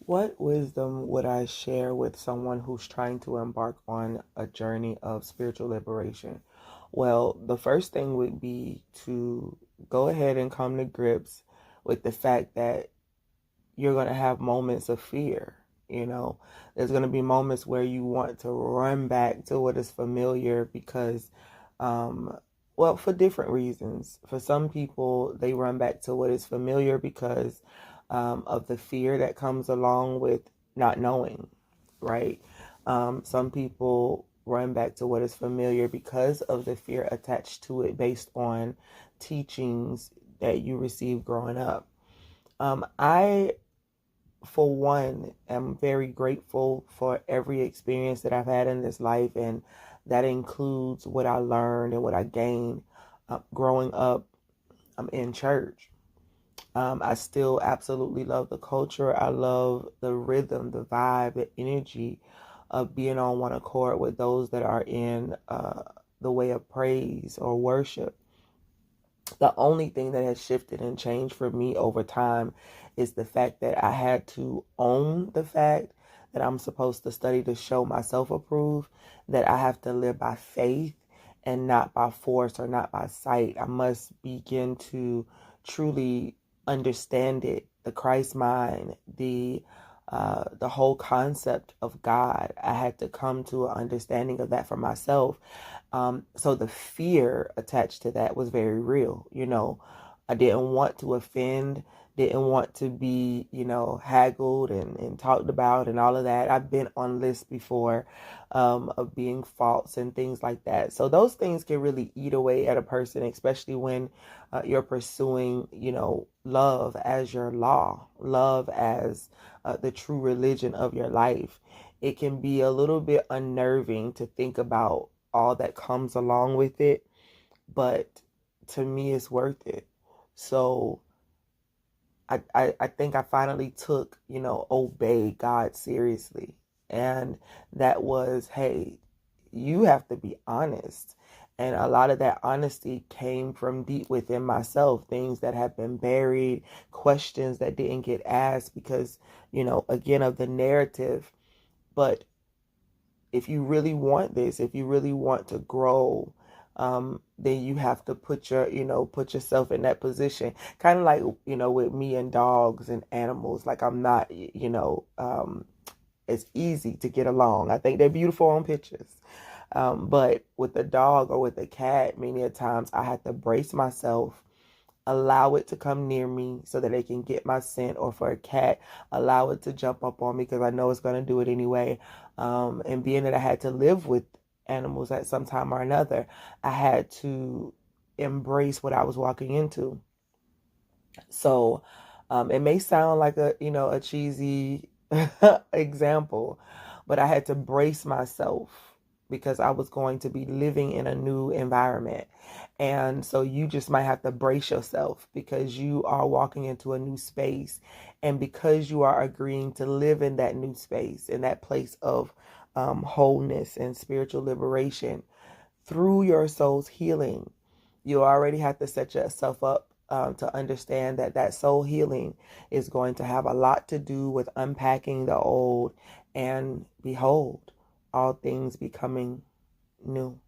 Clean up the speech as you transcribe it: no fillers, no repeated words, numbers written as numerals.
What wisdom would I share with someone who's trying to embark on a journey of spiritual liberation? Well, the first thing would be to go ahead and come to grips with the fact that you're going to have moments of fear. You know, there's going to be moments where you want to run back to what is familiar because, um, well, for different reasons. For some people, they run back to what is familiar because of the fear that comes along with not knowing, right? Some people run back to what is familiar because of the fear attached to it based on teachings that you received growing up. I for one, am very grateful for every experience that I've had in this life, and that includes what I learned and what I gained growing up in church. I still absolutely love the culture. I love the rhythm, the vibe, the energy of being on one accord with those that are in the way of praise or worship. The only thing that has shifted and changed for me over time is the fact that I had to own the fact that I'm supposed to study to show myself approved, that I have to live by faith and not by force or not by sight. I must begin to truly understand it, the Christ mind, the whole concept of God. I had to come to an understanding of that for myself. So the fear attached to that was very real. I didn't want to offend, didn't want to be, haggled and talked about and all of that. I've been on lists before of being false and things like that. So those things can really eat away at a person, especially when you're pursuing, love as your law, love as the true religion of your life. It can be a little bit unnerving to think about all that comes along with it, but to me, it's worth it. So I think I finally took, obey God seriously. And that was, hey, you have to be honest. And a lot of that honesty came from deep within myself, things that have been buried, questions that didn't get asked because, again, of the narrative. But if you really want this, if you really want to grow, then you have to put yourself in that position. Kind of like, with me and dogs and animals, like I'm not, it's easy to get along. I think they're beautiful on pictures. But with a dog or with a cat, many a times I had to brace myself, allow it to come near me so that they can get my scent, or for a cat, allow it to jump up on me because I know it's going to do it anyway. And being that I had to live with animals at some time or another, I had to embrace what I was walking into. So it may sound like a cheesy example, but I had to brace myself because I was going to be living in a new environment. And so you just might have to brace yourself because you are walking into a new space. And because you are agreeing to live in that new space, in that place of wholeness and spiritual liberation through your soul's healing, you already have to set yourself up to understand that that soul healing is going to have a lot to do with unpacking the old and behold, all things becoming new.